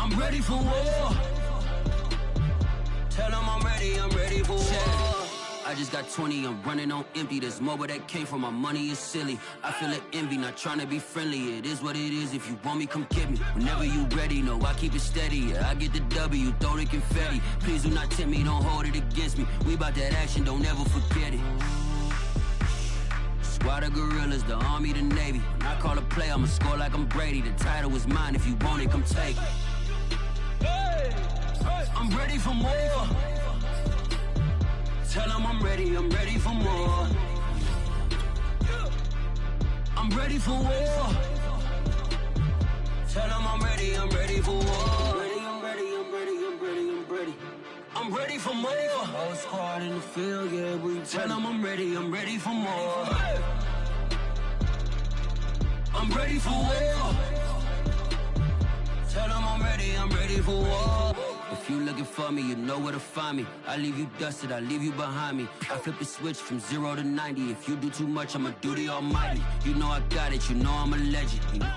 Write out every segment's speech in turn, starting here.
I'm ready for war. Tell them I'm ready for war. I just got 20, I'm running on empty. This mobile that came from my money is silly. I feel it envy, not trying to be friendly. It is what it is, if you want me, come get me. Whenever you ready, no, I keep it steady. Yeah, I get the W, throw the confetti. Please do not tempt me, don't hold it against me. We bout that action, don't ever forget it. Squad of gorillas, the army, the navy. When I call a play, I'ma score like I'm Brady. The title is mine, if you want it, come take it. I'm ready for more. Tell them I'm ready for more. I'm ready for war. Tell them I'm ready for war. I'm ready for more. Whole squad in the field, yeah, we tell them I'm ready for more. I'm ready for war. Tell them I'm ready for war. If you looking for me, you know where to find me. I leave you dusted, I leave you behind me. I flip the switch from 0 to 90. If you do too much, I'ma do the almighty. You know I got it, you know I'm a legend. You know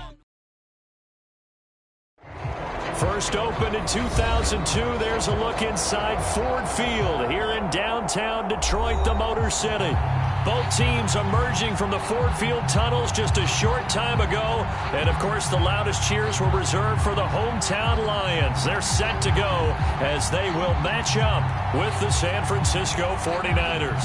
First opened in 2002, there's a look inside Ford Field here in downtown Detroit, the Motor City. Both teams emerging from the Ford Field tunnels just a short time ago. And, of course, the loudest cheers were reserved for the hometown Lions. They're set to go as they will match up with the San Francisco 49ers.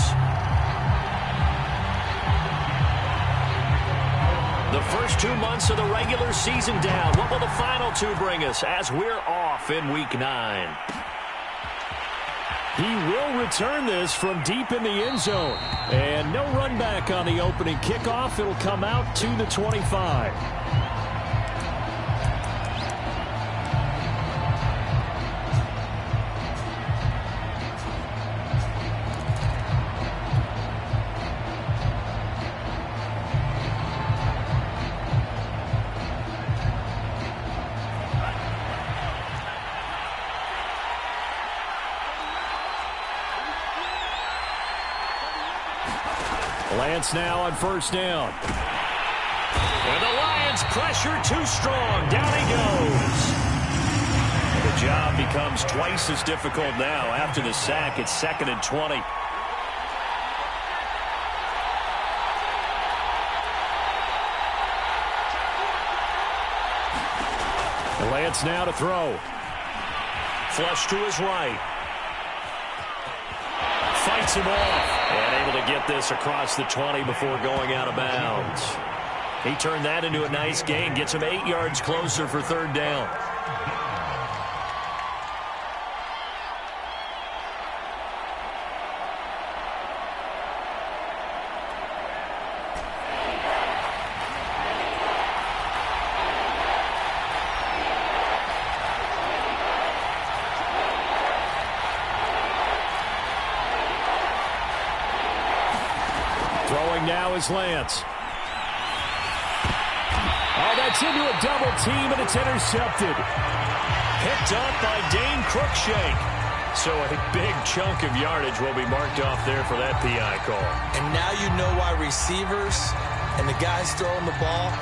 The first 2 months of the regular season down. What will the final two bring us as we're off in Week 9? He will return this from deep in the end zone. And no run back on the opening kickoff. It'll come out to the 25. Lance now on first down. And the Lions pressure too strong. Down he goes. The job becomes twice as difficult now. After the sack, it's 2nd and 20. And Lance now to throw. Flush to his right. Fights him off. And able to get this across the 20 before going out of bounds. He turned that into a nice gain. Gets him 8 yards closer for 3rd down. Now is Lance. Oh, that's into a double team, and it's intercepted. Picked up by Dane Cruikshank. So a big chunk of yardage will be marked off there for that PI call. And now you know why receivers and the guys throwing the ball,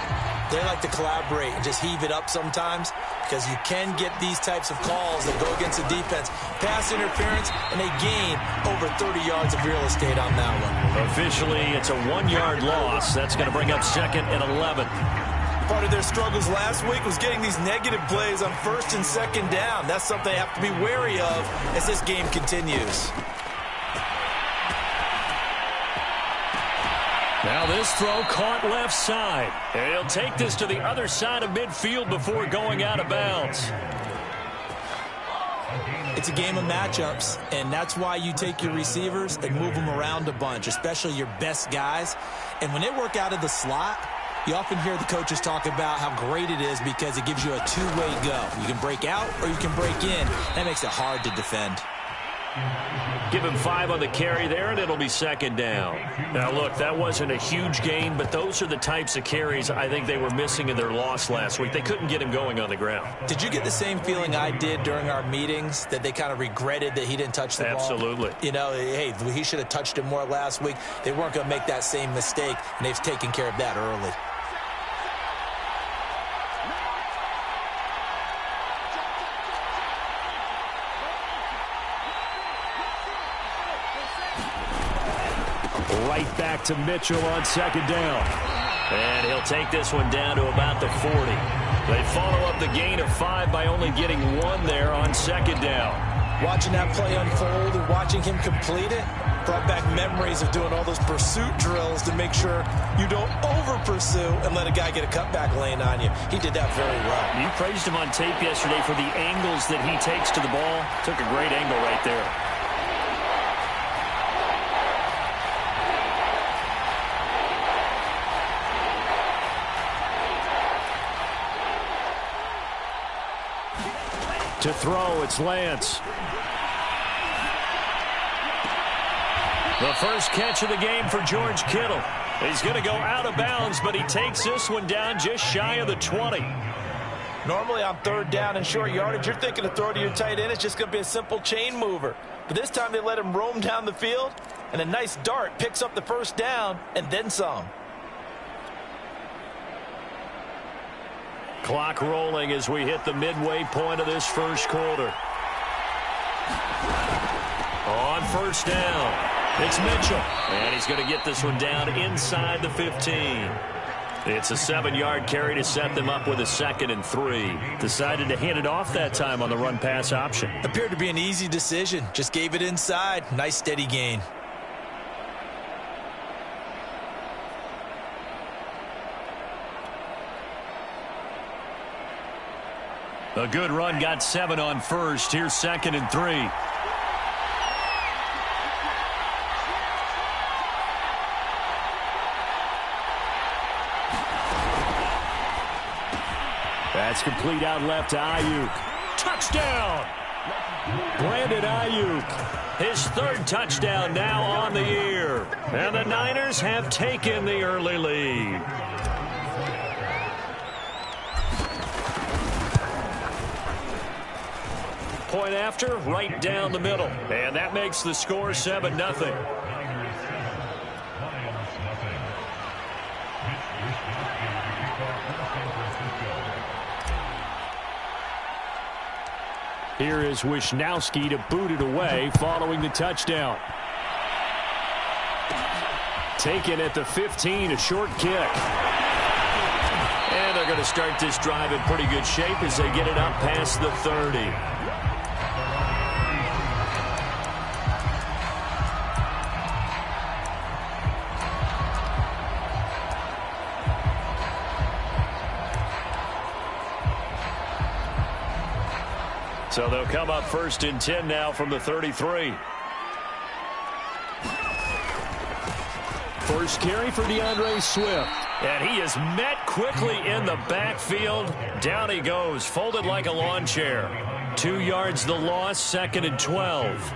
they like to collaborate and just heave it up sometimes, because you can get these types of calls that go against the defense. Pass interference, and they gain over 30 yards of real estate on that one. Officially, it's a 1-yard loss. That's going to bring up 2nd and 11. Part of their struggles last week was getting these negative plays on 1st and 2nd down. That's something they have to be wary of as this game continues. Now this throw caught left side. And he'll take this to the other side of midfield before going out of bounds. It's a game of matchups, and that's why you take your receivers and move them around a bunch, especially your best guys. And when they work out of the slot, you often hear the coaches talk about how great it is because it gives you a two-way go. You can break out or you can break in. That makes it hard to defend. Give him 5 on the carry there, and it'll be 2nd down. Now, look, that wasn't a huge gain, but those are the types of carries I think they were missing in their loss last week. They couldn't get him going on the ground. Did you get the same feeling I did during our meetings, that they kind of regretted that he didn't touch the ball? Absolutely. You know, hey, he should have touched it more last week. They weren't going to make that same mistake, and they've taken care of that early. right back to Mitchell on second down. And he'll take this one down to about the 40. They follow up the gain of 5 by only getting 1 there on second down. Watching that play unfold and watching him complete it brought back memories of doing all those pursuit drills to make sure you don't over-pursue and let a guy get a cutback lane on you. He did that very well. You praised him on tape yesterday for the angles that he takes to the ball. Took a great angle right there. To throw, it's Lance. The first catch of the game for George Kittle. He's going to go out of bounds, but he takes this one down just shy of the 20. Normally on third down and short yardage, you're thinking to throw to your tight end. It's just going to be a simple chain mover. But this time they let him roam down the field, and a nice dart picks up the first down and then some. Clock rolling as we hit the midway point of this first quarter. On first down, it's Mitchell. And he's going to get this one down inside the 15. It's a 7-yard carry to set them up with a 2nd and 3. Decided to hand it off that time on the run-pass option. Appeared to be an easy decision. Just gave it inside. Nice steady gain. A good run got 7 on first. Here's 2nd and 3. That's complete out left to Ayuk. Touchdown! Brandon Ayuk. His 3rd touchdown now on the year. And the Niners have taken the early lead. Point after, right down the middle. And that makes the score 7-0. Here is Wisnowski to boot it away following the touchdown. Taken at the 15, a short kick. And they're going to start this drive in pretty good shape as they get it up past the 30. So they'll come up 1st and 10 now from the 33. First carry for DeAndre Swift. And he is met quickly in the backfield. Down he goes, folded like a lawn chair. 2 yards the loss, 2nd and 12.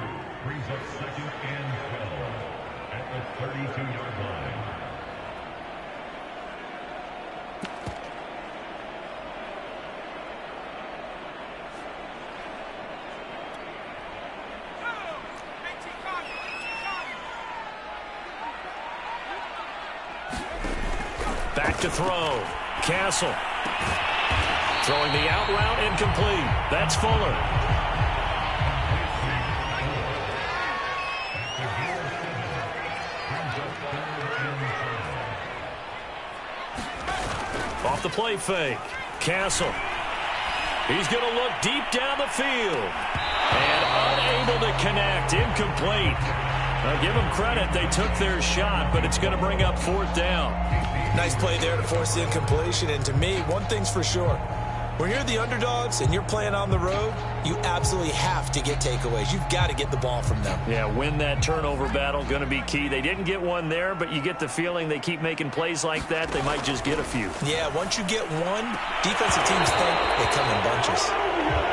Back to throw. Castle. Throwing the out route incomplete. That's Fuller. Off the play fake. Castle. He's going to look deep down the field. And unable to connect. Incomplete. Now give them credit. They took their shot, but it's going to bring up 4th down. Nice play there to force the incompletion. And to me, one thing's for sure. When you're the underdogs and you're playing on the road, you absolutely have to get takeaways. You've got to get the ball from them. Yeah, win that turnover battle, going to be key. They didn't get one there, but you get the feeling they keep making plays like that, they might just get a few. Yeah, once you get one, defensive teams think they come in bunches.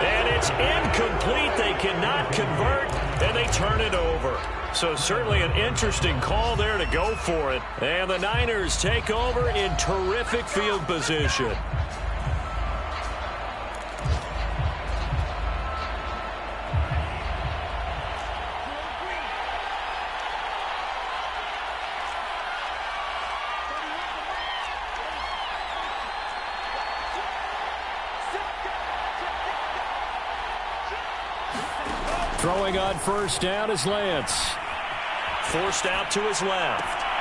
And it's incomplete. They cannot convert, and they turn it over. So certainly an interesting call there to go for it. And the Niners take over in terrific field position. Throwing on first down is Lance. Forced out to his left.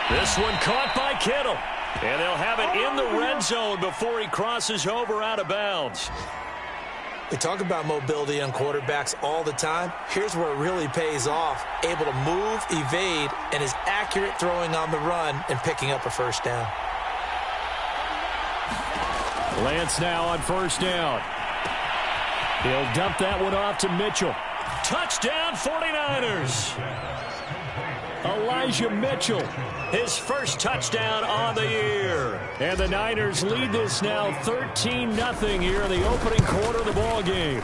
This one caught by Kittle. And they'll have it in the red zone before he crosses over out of bounds. We talk about mobility on quarterbacks all the time. Here's where it really pays off. Able to move, evade, and is accurate throwing on the run and picking up a first down. Lance now on first down. He'll dump that one off to Mitchell. Touchdown 49ers. Elijah Mitchell, his first touchdown on the year. And the Niners lead this now 13-0 here in the opening quarter of the ball game.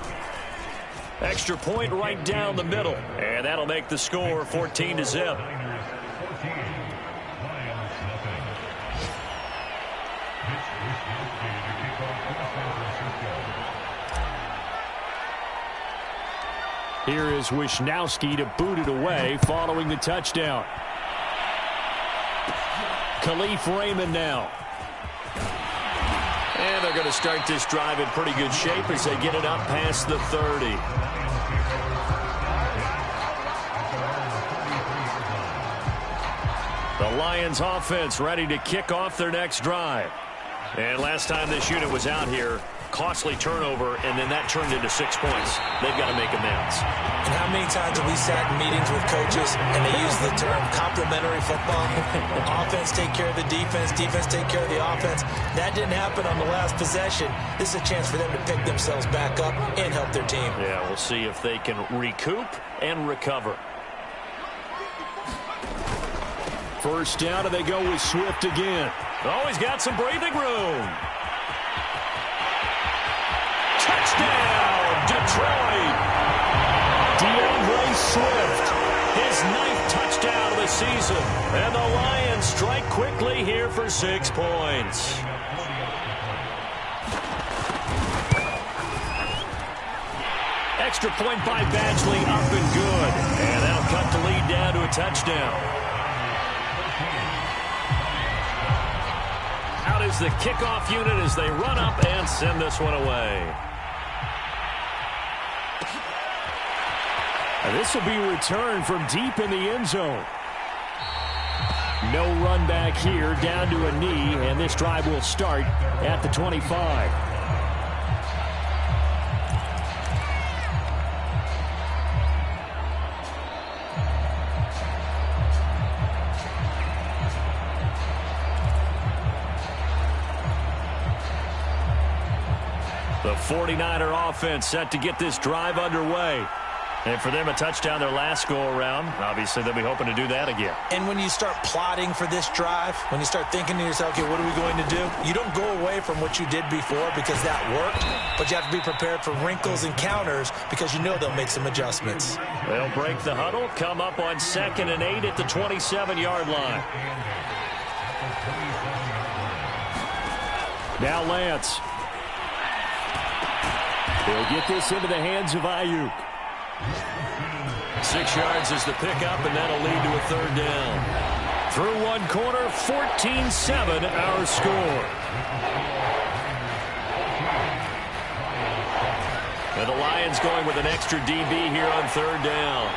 Extra point right down the middle. And that'll make the score 14-0. Here is Wisnowski to boot it away following the touchdown. Khalif Raymond now. And they're going to start this drive in pretty good shape as they get it up past the 30. The Lions offense ready to kick off their next drive. And last time this unit was out here, costly turnover, and then that turned into 6 points. They've got to make amends. And how many times have we sat in meetings with coaches and they use the term complementary football? Offense take care of the defense, defense take care of the offense. That didn't happen on the last possession. This is a chance for them to pick themselves back up and help their team. Yeah, we'll see if they can recoup and recover. First down, and they go with Swift again. Oh, he's got some breathing room. Touchdown, Detroit. DeAndre Swift, his 9th touchdown of the season. And the Lions strike quickly here for 6 points. Extra point by Badgley, up and good. And that'll cut the lead down to a touchdown. Out is the kickoff unit as they run up and send this one away. And this will be returned from deep in the end zone. No run back here, down to a knee, and this drive will start at the 25. The 49er offense set to get this drive underway. And for them, a touchdown their last go-around. Obviously, they'll be hoping to do that again. And when you start plotting for this drive, when you start thinking to yourself, okay, what are we going to do? You don't go away from what you did before because that worked, but you have to be prepared for wrinkles and counters because you know they'll make some adjustments. They'll break the huddle, come up on 2nd and 8 at the 27-yard line. Now Lance. He'll get this into the hands of Ayuk. 6 yards is the pickup, and that'll lead to a 3rd down. Through one quarter, 14-7 our score. And the Lions going with an extra DB here on 3rd down.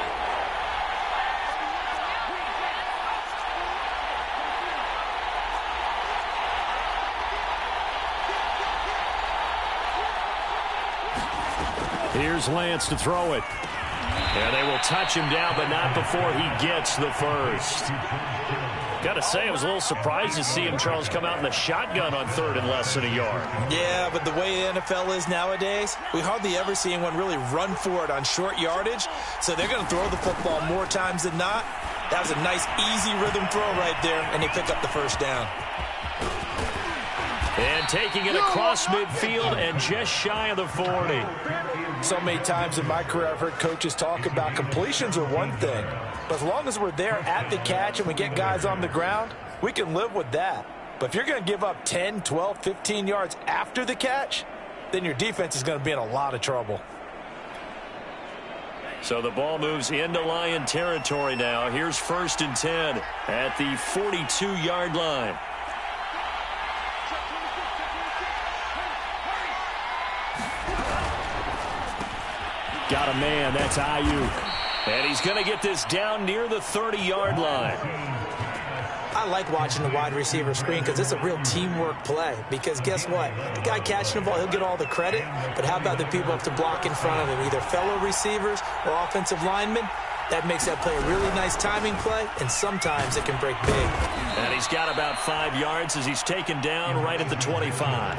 Here's Lance to throw it. And they will touch him down, but not before he gets the first. Got to say, I was a little surprised to see him, Charles, come out in the shotgun on 3rd and less than a yard. Yeah, but the way the NFL is nowadays, we hardly ever see anyone really run for it on short yardage. So they're going to throw the football more times than not. That was a nice, easy rhythm throw right there, and they pick up the first down. And taking it across midfield and just shy of the 40. So many times in my career I've heard coaches talk about completions are one thing, but as long as we're there at the catch and we get guys on the ground, we can live with that. But if you're going to give up 10, 12, 15 yards after the catch, then your defense is going to be in a lot of trouble. So the ball moves into Lion territory now. Here's 1st and 10 at the 42-yard line. Got a man, that's Ayuk. And he's going to get this down near the 30-yard line. I I like watching the wide receiver screen because it's a real teamwork play. Because guess what? The guy catching the ball, he'll get all the credit. But how about the people up to block in front of him, either fellow receivers or offensive linemen? That makes that play a really nice timing play, and sometimes it can break big. And he's got about 5 yards as he's taken down right at the 25.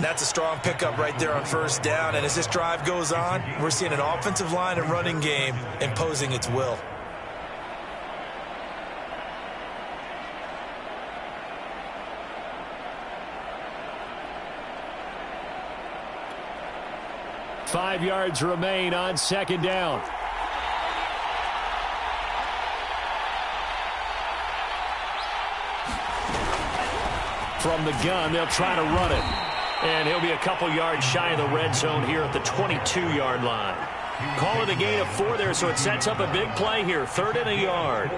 That's a strong pickup right there on first down. And as this drive goes on, we're seeing an offensive line and running game imposing its will. Five yards remain on second down. From the gun, they'll try to run it. And he'll be a couple yards shy of the red zone here at the 22-yard line. Call it a gain of 4 there, so it sets up a big play here. 3rd and a yard.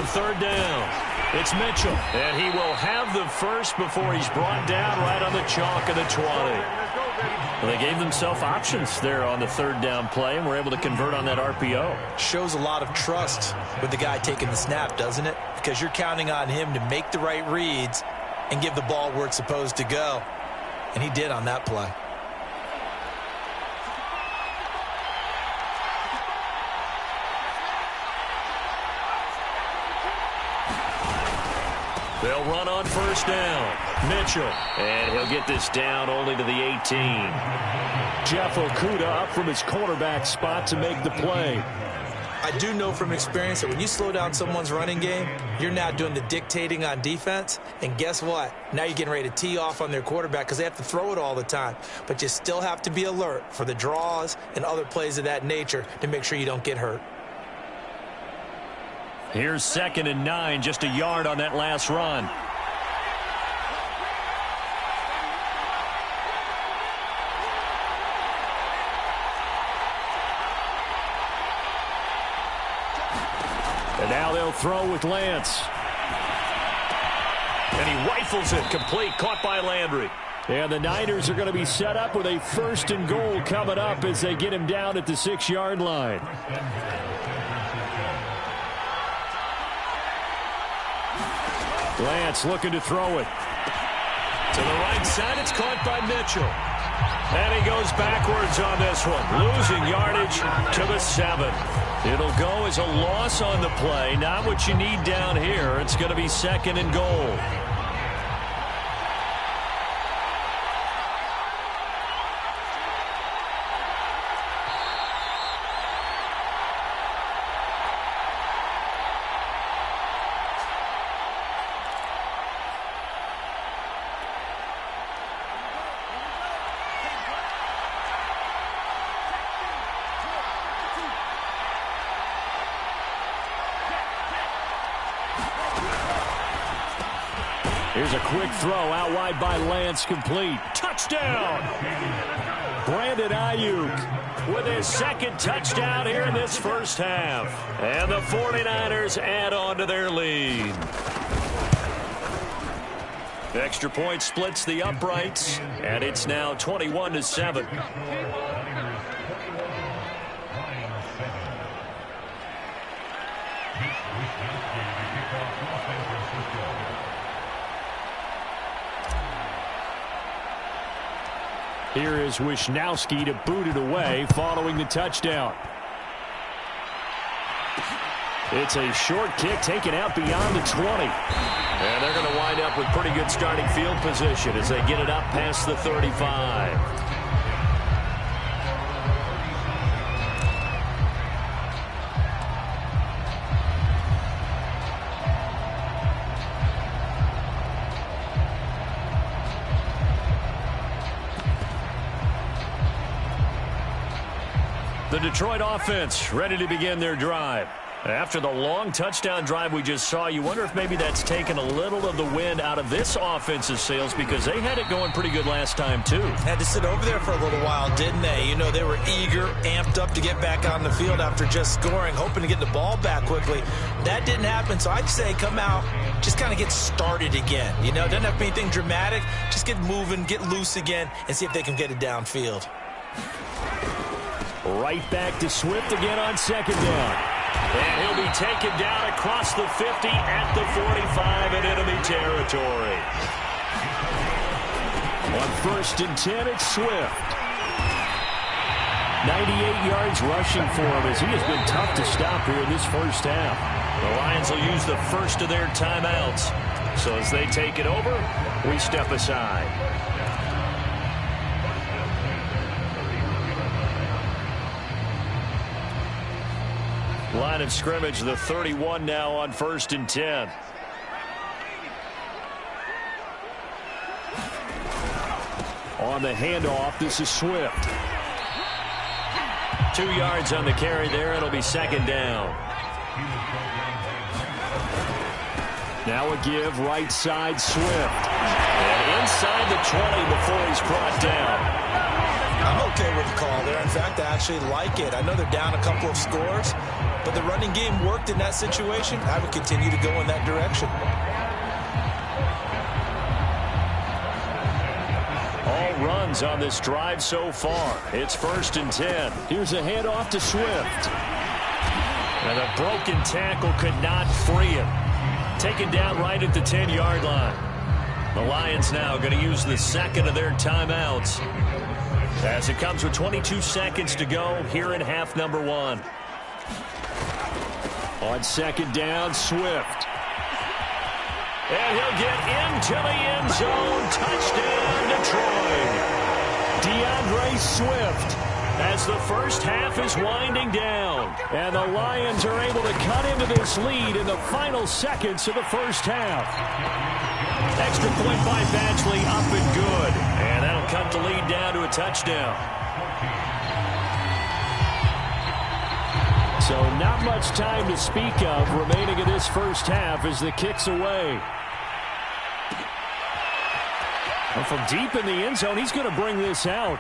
Third down. It's Mitchell. And he will have the first before he's brought down right on the chalk of the 20. Well, they gave themselves options there on the 3rd down play and were able to convert on that RPO. Shows a lot of trust with the guy taking the snap, doesn't it? Because you're counting on him to make the right reads and give the ball where it's supposed to go. And he did on that play. They'll run on first down. Mitchell. And he'll get this down only to the 18. Jeff Okudah up from his cornerback spot to make the play. I do know from experience that when you slow down someone's running game, you're now doing the dictating on defense. And guess what? Now you're getting ready to tee off on their quarterback because they have to throw it all the time. But you still have to be alert for the draws and other plays of that nature to make sure you don't get hurt. Here's 2nd and 9, just a yard on that last run. And now they'll throw with Lance. And he rifles it complete, caught by Landry. And the Niners are going to be set up with a 1st and goal coming up as they get him down at the 6-yard line. Lance looking to throw it. To the right side, it's caught by Mitchell. And he goes backwards on this one, losing yardage to the 7. It'll go as a loss on the play. Not what you need down here. It's going to be 2nd and goal. Here's a quick throw out wide by Lance, complete. Touchdown! Brandon Ayuk with his 2nd touchdown here in this first half. And the 49ers add on to their lead. Extra point splits the uprights, and it's now 21-7. Here is Wisnowski to boot it away following the touchdown. It's a short kick taken out beyond the 20. And they're going to wind up with pretty good starting field position as they get it up past the 35. The Detroit offense ready to begin their drive. After the long touchdown drive we just saw, you wonder if maybe that's taken a little of the wind out of this offensive sails because they had it going pretty good last time too. Had to sit over there for a little while, didn't they? You know, they were eager, amped up to get back on the field after just scoring, hoping to get the ball back quickly. That didn't happen, so I'd say come out, just kind of get started again. You know, doesn't have to be anything dramatic. Just get moving, get loose again, and see if they can get it downfield. Right back to Swift again on second down. And he'll be taken down across the 50 at the 45 in enemy territory. On 1st and 10, it's Swift. 98 yards rushing for him as he has been tough to stop here in this first half. The Lions will use the first of their timeouts. So as they take it over, we step aside. Line of scrimmage, the 31 now on 1st and 10. On the handoff, this is Swift. 2 yards on the carry there. It'll be second down. Now a give, right side, Swift. And inside the 20 before he's brought down. I'm okay with the call there. In fact, I actually like it. I know they're down a couple of scores, but the running game worked in that situation. I would continue to go in that direction. All runs on this drive so far. It's 1st and 10. Here's a handoff to Swift. And a broken tackle could not free him. Taken down right at the 10-yard line. The Lions now going to use the second of their timeouts as it comes with 22 seconds to go here in half number 1. On second down, Swift. And he'll get into the end zone. Touchdown, Detroit. DeAndre Swift as the first half is winding down. And the Lions are able to cut into this lead in the final seconds of the first half. Extra point by Batchley, up and good. And that'll cut the lead down to a touchdown. So not much time to speak of remaining in this first half as the kick's away. And from deep in the end zone, he's going to bring this out.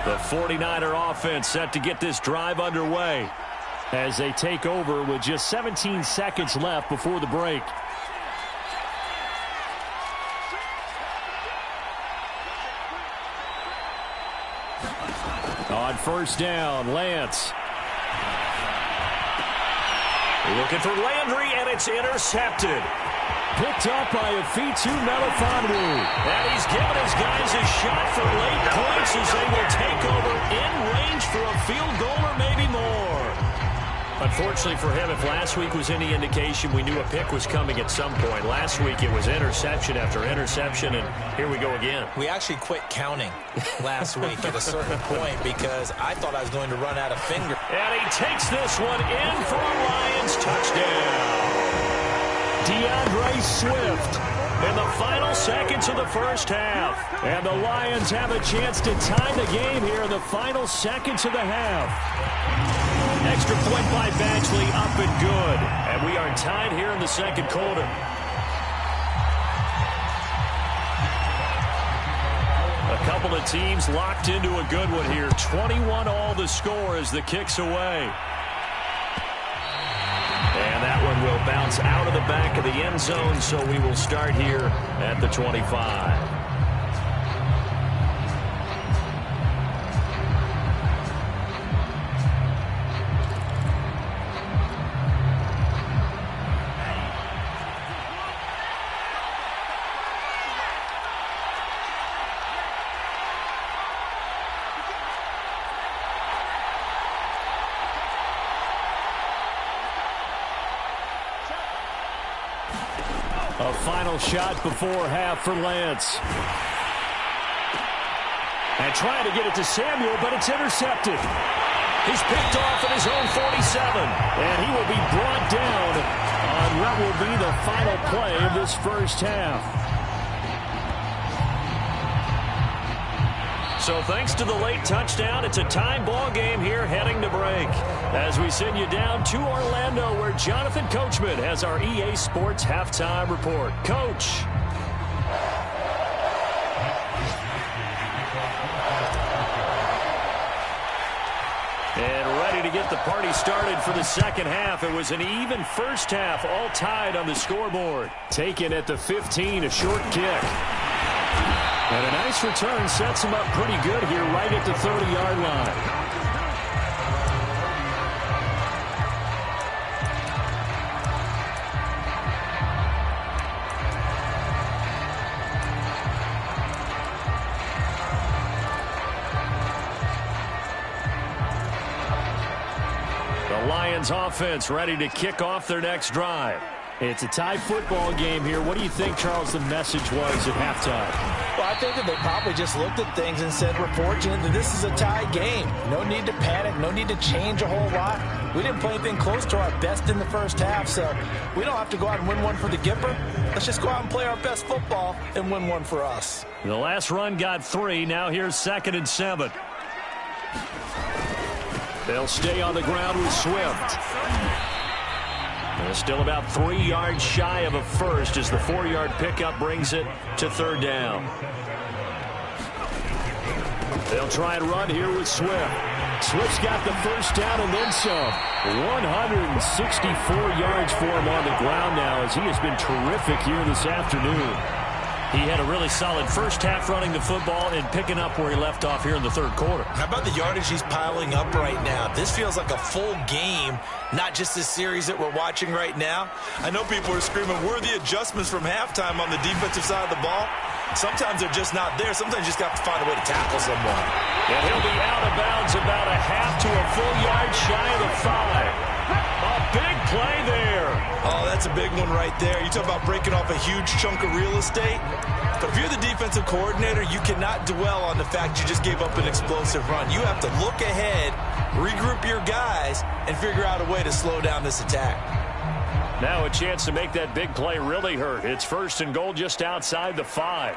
The 49er offense set to get this drive underway as they take over with just 17 seconds left before the break. On first down, Lance. Looking for Landry, and it's intercepted. Picked up by Afitu Melifonwu. And he's given his guys a shot for late points as they will take over in range for a field goal or maybe more. Unfortunately for him, if last week was any indication, we knew a pick was coming at some point. Last week it was interception after interception, and here we go again. We actually quit counting last week at a certain point because I thought I was going to run out of finger. And he takes this one in for a Lions touchdown. DeAndre Swift in the final seconds of the first half. And the Lions have a chance to tie the game here in the final seconds of the half. Extra point by Batchley, up and good. And we are tied here in the second quarter. A couple of teams locked into a good one here. 21 all the score as the kick's away. And that one will bounce out of the back of the end zone, so we will start here at the 25. A final shot before half for Lance. And trying to get it to Samuel, but it's intercepted. He's picked off at his own 47. And he will be brought down on what will be the final play of this first half. So thanks to the late touchdown, it's a tie ball game here heading to break. As we send you down to Orlando, where Jonathan Coachman has our EA Sports halftime report. Coach. And ready to get the party started for the second half. It was an even first half, all tied on the scoreboard. Taken at the 15, a short kick. And a nice return sets him up pretty good here right at the 30-yard line. The Lions offense ready to kick off their next drive. It's a tie football game here. What do you think, Charles, the message was at halftime? Well, I think that they probably just looked at things and said, we're fortunate that this is a tie game. No need to panic. No need to change a whole lot. We didn't play anything close to our best in the first half, so we don't have to go out and win one for the Gipper. Let's just go out and play our best football and win one for us. The last run got 3. Now here's 2nd and 7. They'll stay on the ground with Swift. Still about 3 yards shy of a first as the 4-yard pickup brings it to 3rd down. They'll try and run here with Swift. Swift's got the first down and then some. 164 yards for him on the ground now as he has been terrific here this afternoon. He had a really solid first half running the football and picking up where he left off here in the 3rd quarter. How about the yardage he's piling up right now? This feels like a full game, not just this series that we're watching right now. I know people are screaming, where are the adjustments from halftime on the defensive side of the ball? Sometimes they're just not there. Sometimes you just got to find a way to tackle someone. And he'll be out of bounds about a half to a full yard shy of the 5. A big play there. Oh, that's a big one right there. You talk about breaking off a huge chunk of real estate. But if you're the defensive coordinator, you cannot dwell on the fact you just gave up an explosive run. You have to look ahead, regroup your guys, and figure out a way to slow down this attack. Now a chance to make that big play really hurt. It's 1st and goal just outside the 5.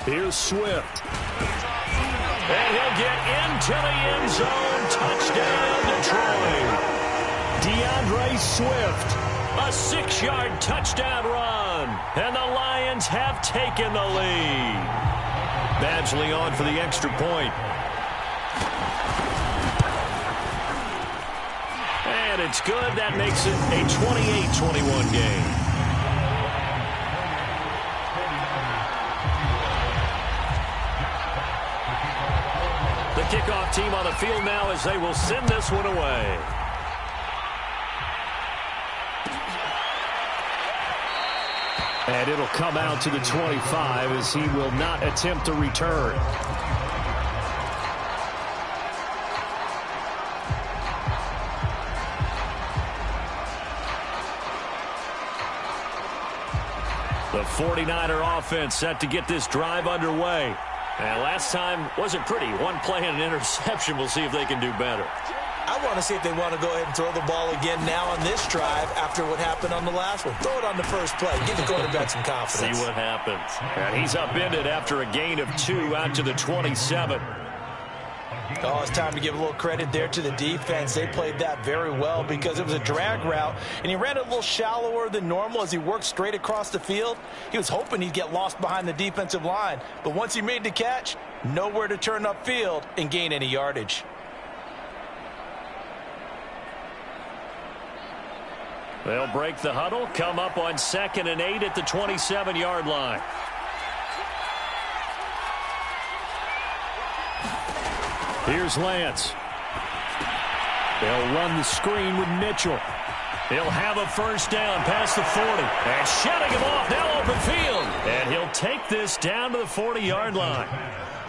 Here's Swift. And he'll get into the end zone. Touchdown, Detroit. DeAndre Swift. A 6-yard touchdown run. And the Lions have taken the lead. Badgley on for the extra point. And it's good. That makes it a 28-21 game. The kickoff team on the field now as they will send this one away. And it'll come out to the 25 as he will not attempt to return. The 49er offense set to get this drive underway. And last time wasn't pretty. One play and an interception. We'll see if they can do better. I want to see if they want to go ahead and throw the ball again now on this drive after what happened on the last one. Throw it on the first play. Give the quarterback some confidence. See what happens. And he's upended after a gain of 2 out to the 27. Oh, it's time to give a little credit there to the defense. They played that very well because it was a drag route, and he ran it a little shallower than normal as he worked straight across the field. He was hoping he'd get lost behind the defensive line, but once he made the catch, nowhere to turn upfield and gain any yardage. They'll break the huddle, come up on 2nd and 8 at the 27-yard line. Here's Lance. They'll run the screen with Mitchell. He'll have a first down past the 40. And shutting him off, now open field. And he'll take this down to the 40-yard line.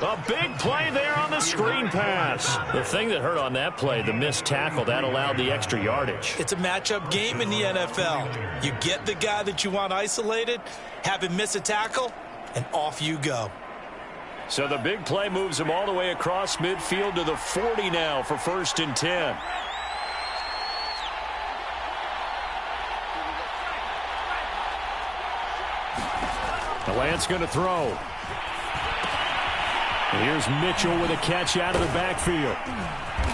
A big play there on the screen pass. The thing that hurt on that play, the missed tackle, that allowed the extra yardage. It's a matchup game in the NFL. You get the guy that you want isolated, have him miss a tackle, and off you go. So the big play moves him all the way across midfield to the 40 now for 1st and 10. Lance going to throw. And here's Mitchell with a catch out of the backfield.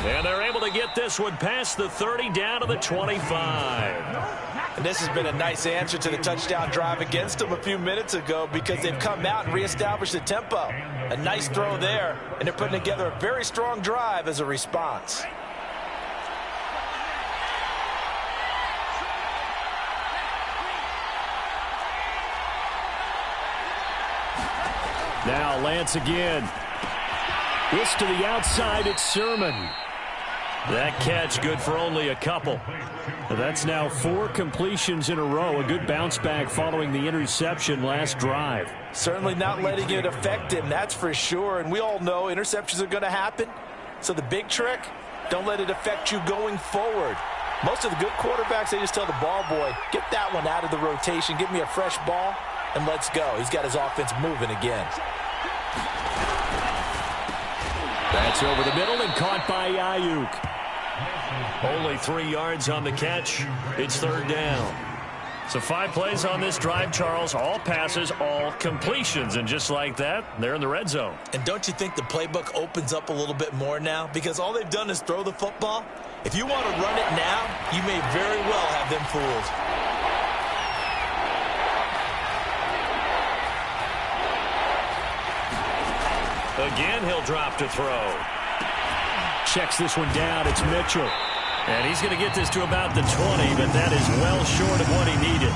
And they're able to get this one past the 30 down to the 25. And this has been a nice answer to the touchdown drive against them a few minutes ago because they've come out and reestablished the tempo. A nice throw there, and they're putting together a very strong drive as a response. Now Lance again. This to the outside, it's Sermon. That catch good for only a couple. That's now 4 completions in a row. A good bounce back following the interception last drive. Certainly not letting it affect him, that's for sure. And we all know interceptions are going to happen. So the big trick, don't let it affect you going forward. Most of the good quarterbacks, they just tell the ball boy, get that one out of the rotation, give me a fresh ball, and let's go. He's got his offense moving again. That's over the middle and caught by Ayuk. Only 3 yards on the catch. It's 3rd down. So 5 plays on this drive, Charles. All passes, all completions. And just like that, they're in the red zone. And don't you think the playbook opens up a little bit more now? Because all they've done is throw the football. If you want to run it now, you may very well have them fooled. Again, he'll drop to throw. Checks this one down. It's Mitchell. And he's going to get this to about the 20, but that is well short of what he needed.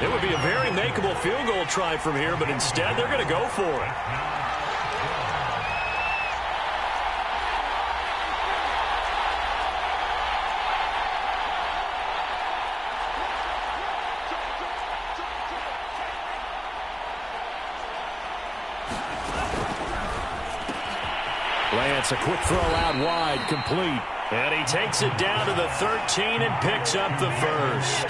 It would be a very makeable field goal try from here, but instead they're going to go for it. Lance, a quick throw out wide, complete. And he takes it down to the 13 and picks up the 1st.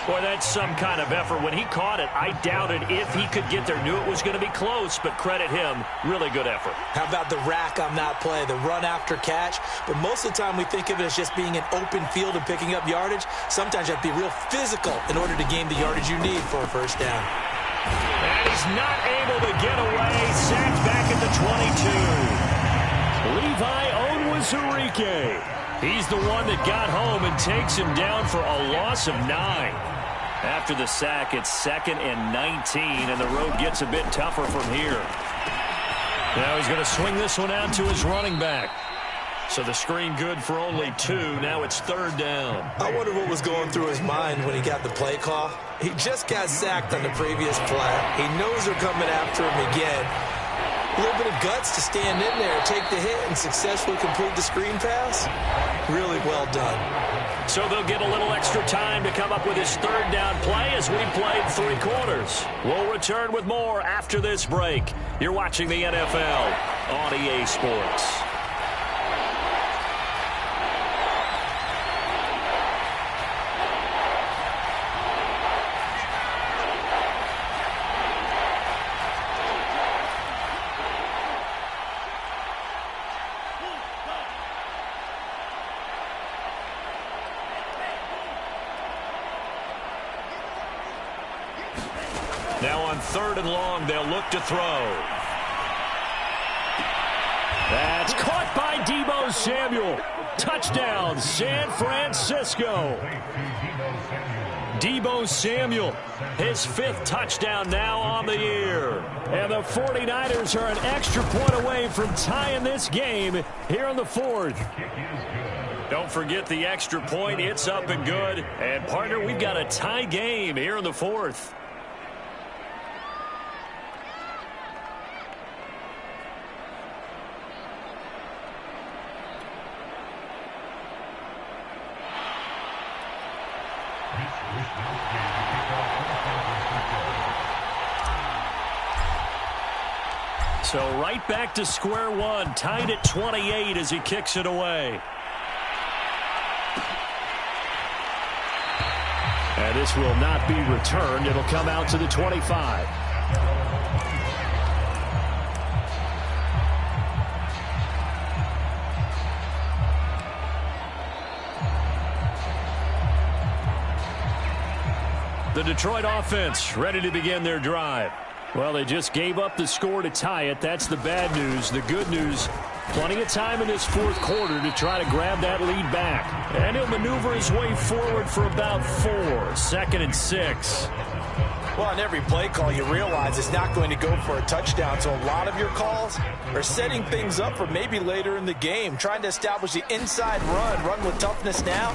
Boy, that's some kind of effort. When he caught it, I doubted if he could get there. Knew it was going to be close, but credit him. Really good effort. How about the rack on that play, the run after catch? But most of the time we think of it as just being an open field and picking up yardage. Sometimes you have to be real physical in order to gain the yardage you need for a 1st down. And he's not able to get away. Sacked back at the 22. Levi Onwuzurike. He's the one that got home and takes him down for a loss of 9. After the sack, it's 2nd and 19, and the road gets a bit tougher from here. Now he's going to swing this one out to his running back. So the screen good for only 2. Now it's 3rd down. I wonder what was going through his mind when he got the play call. He just got sacked on the previous play. He knows they're coming after him again. A little bit of guts to stand in there, take the hit, and successfully complete the screen pass. Really well done. So they'll get a little extra time to come up with his 3rd down play as we played 3 quarters. We'll return with more after this break. You're watching the NFL on EA Sports. Now on 3rd and long, they'll look to throw. That's caught by Deebo Samuel. Touchdown, San Francisco. Deebo Samuel, his 5th touchdown now on the year. And the 49ers are an extra point away from tying this game here in the 4th. Don't forget the extra point. It's up and good. And, partner, we've got a tie game here in the 4th. So right back to square one, tied at 28 as he kicks it away. And this will not be returned. It'll come out to the 25. The Detroit offense ready to begin their drive. Well, they just gave up the score to tie it. That's the bad news. The good news, plenty of time in this fourth quarter to try to grab that lead back. And he'll maneuver his way forward for about 4. 2nd and 6. Well, on every play call, you realize it's not going to go for a touchdown, so a lot of your calls are setting things up for maybe later in the game, trying to establish the inside run with toughness now,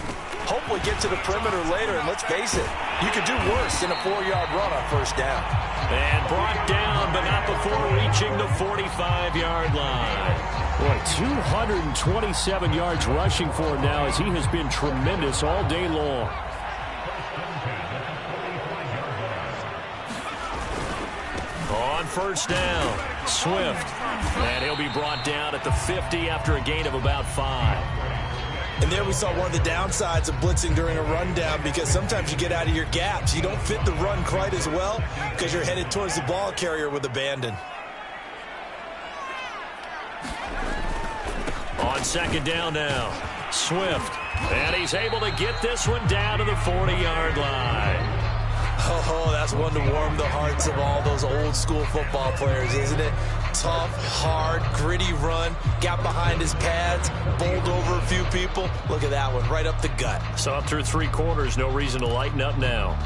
hopefully get to the perimeter later, and let's face it, you could do worse than a 4-yard run on first down. And brought down, but not before reaching the 45-yard line. Boy, 227 yards rushing for him now as he has been tremendous all day long. On first down, Swift. And he'll be brought down at the 50 after a gain of about 5. And there we saw one of the downsides of blitzing during a rundown, because sometimes you get out of your gaps. You don't fit the run quite as well because you're headed towards the ball carrier with abandon. On second down now, Swift. And he's able to get this one down to the 40-yard line. Oh, that's one to warm the hearts of all those old school football players, isn't it? Tough, hard, gritty run, got behind his pads, bowled over a few people. Look at that one, right up the gut. So up through 3 quarters, no reason to lighten up now.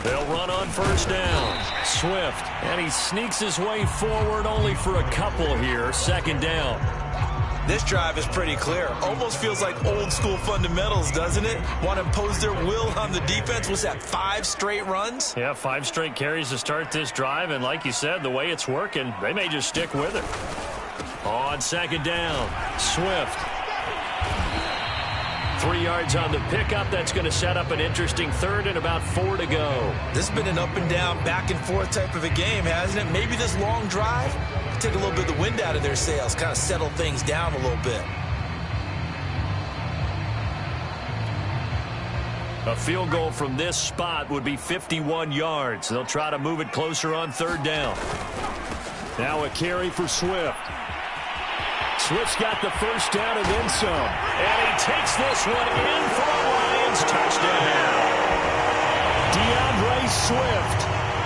They'll run on first down. Swift, and he sneaks his way forward only for a couple here. 2nd down. This drive is pretty clear. Almost feels like old school fundamentals, doesn't it? Want to impose their will on the defense. Was that 5 straight runs? Yeah, 5 straight carries to start this drive, and like you said, the way it's working, they may just stick with it. On 2nd down, Swift. 3 yards on the pickup. That's going to set up an interesting 3rd and about 4 to go. This has been an up and down, back and forth type of a game, hasn't it? Maybe this long drive take a little bit of the wind out of their sails, kind of settle things down a little bit. A field goal from this spot would be 51 yards. They'll try to move it closer on 3rd down. Now a carry for Swift. Swift's got the first down and then some. And he takes this one in for a Lions touchdown. DeAndre Swift,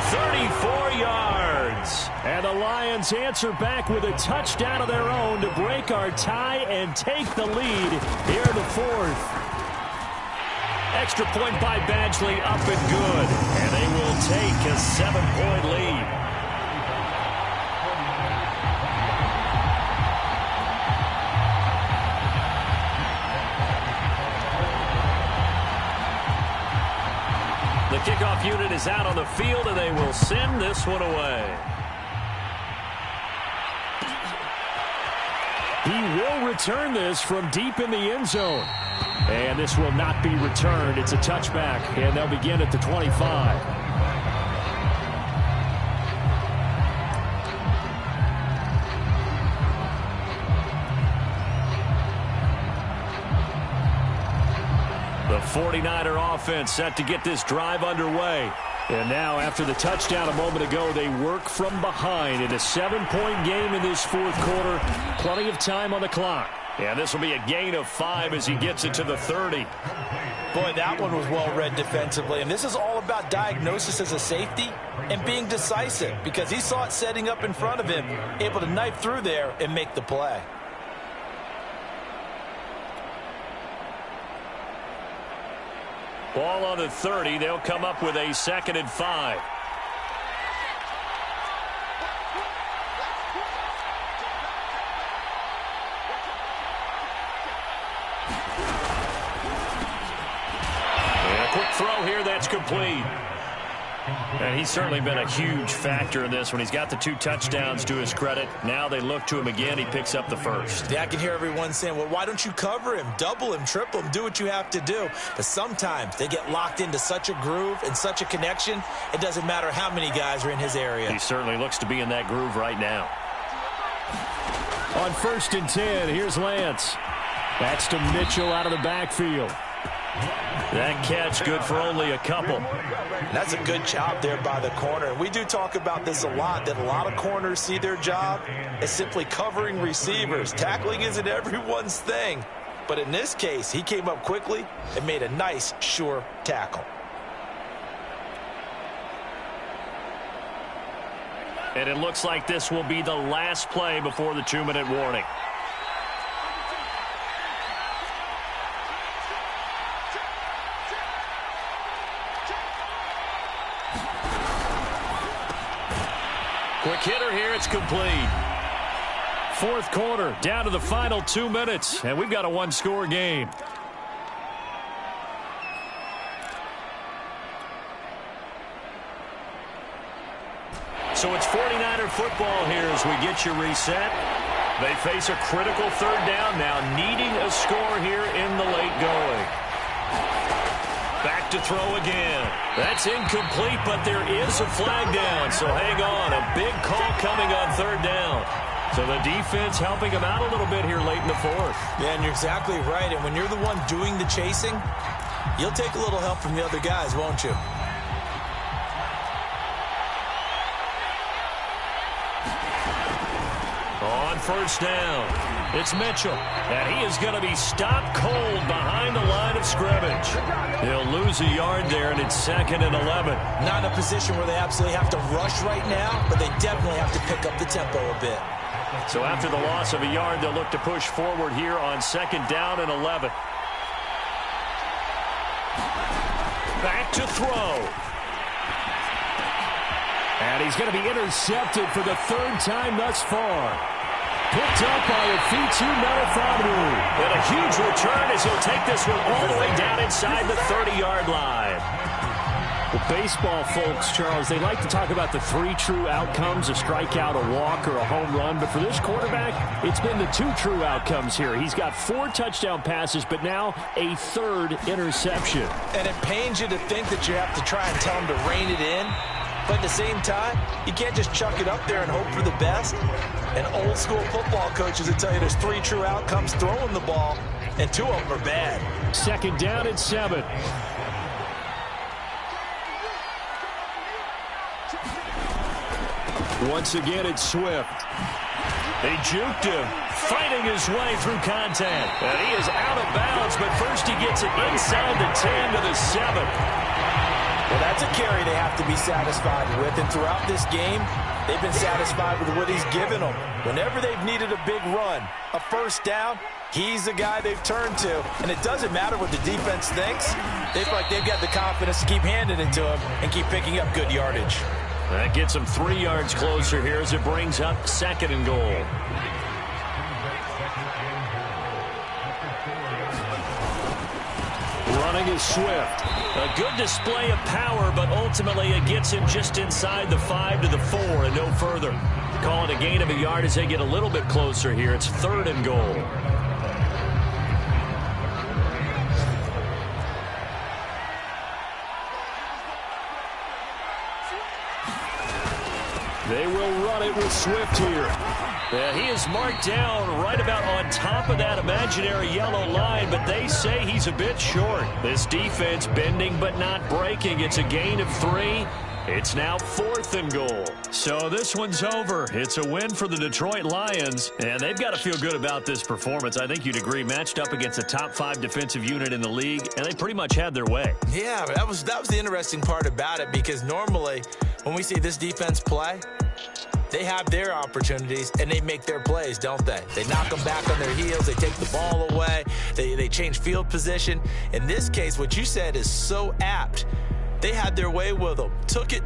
34 yards. And the Lions answer back with a touchdown of their own to break our tie and take the lead here in the 4th. Extra point by Badgley, up and good. And they will take a 7-point lead. The kickoff unit is out on the field, and they will send this one away. He will return this from deep in the end zone. And this will not be returned. It's a touchback, and they'll begin at the 25. The 49er offense set to get this drive underway. And now, after the touchdown a moment ago, they work from behind in a 7-point game in this 4th quarter. Plenty of time on the clock. And this will be a gain of 5 as he gets it to the 30. Boy, that one was well read defensively. And this is all about diagnosis as a safety and being decisive, because he saw it setting up in front of him, able to knife through there and make the play. Ball on the 30. They'll come up with a 2nd and 5. And a quick throw here that's complete. And he's certainly been a huge factor in this when he's got the 2 touchdowns to his credit. Now they look to him again. He picks up the 1st. Yeah, I can hear everyone saying, well, why don't you cover him, double him, triple him, do what you have to do. But sometimes they get locked into such a groove and such a connection, it doesn't matter how many guys are in his area. He certainly looks to be in that groove right now. On 1st and 10, here's Lance. That's to Mitchell out of the backfield. That catch good for only a couple. That's a good job there by the corner. And we do talk about this a lot, that a lot of corners see their job as simply covering receivers. Tackling isn't everyone's thing. But in this case, he came up quickly and made a nice, sure tackle. And it looks like this will be the last play before the 2-minute warning. Quick hitter here, it's complete. Fourth quarter, down to the final 2 minutes, and we've got a one-score game. So it's 49er football here as we get you reset. They face a critical third down now, needing a score here in the late going. Back to throw again. That's incomplete, but there is a flag down, so hang on. A big call coming on third down. So the defense helping them out a little bit here late in the fourth. Yeah, and you're exactly right. And when you're the one doing the chasing, you'll take a little help from the other guys, won't you? On first down, it's Mitchell, and he is going to be stopped cold behind the line of scrimmage. He'll lose a yard there, and it's 2nd and 11. Not in a position where they absolutely have to rush right now, but they definitely have to pick up the tempo a bit. So after the loss of a yard, they'll look to push forward here on 2nd down and 11. Back to throw. And he's going to be intercepted for the 3rd time thus far. Picked up by Afitu Melifonwu. And a huge return as he'll take this one all the way down inside the 30-yard line. Well, baseball folks, Charles, they like to talk about the 3 true outcomes, a strikeout, a walk, or a home run. But for this quarterback, it's been the 2 true outcomes here. He's got 4 touchdown passes, but now a 3rd interception. And it pains you to think that you have to try and tell him to rein it in. But at the same time, you can't just chuck it up there and hope for the best. And old school football coaches will tell you there's 3 true outcomes throwing the ball, and 2 of them are bad. 2nd down and 7. Once again, it's Swift. They juked him, fighting his way through contact. And he is out of bounds, but first he gets it inside the 10 to the 7. Well, that's a carry they have to be satisfied with. And throughout this game, they've been satisfied with what he's given them. Whenever they've needed a big run, a first down, he's the guy they've turned to. And it doesn't matter what the defense thinks. They feel like they've got the confidence to keep handing it to him and keep picking up good yardage. That gets him 3 yards closer here as it brings up 2nd and goal. Running is Swift. A good display of power, but ultimately it gets him just inside the 5 to the 4 and no further. Call it a gain of a yard as they get a little bit closer here. It's 3rd and goal. They will run it with Swift here. Yeah, he is marked down right about on top of that imaginary yellow line, but they say he's a bit short. This defense bending but not breaking. It's a gain of 3. It's now 4th and goal. So this one's over. It's a win for the Detroit Lions, and they've got to feel good about this performance. I think you'd agree, matched up against a top 5 defensive unit in the league, and they pretty much had their way. Yeah, that was the interesting part about it, because normally when we see this defense play, they have their opportunities, and they make their plays, don't they? They knock them back on their heels. They take the ball away. They change field position. In this case, what you said is so apt. They had their way with them. Took it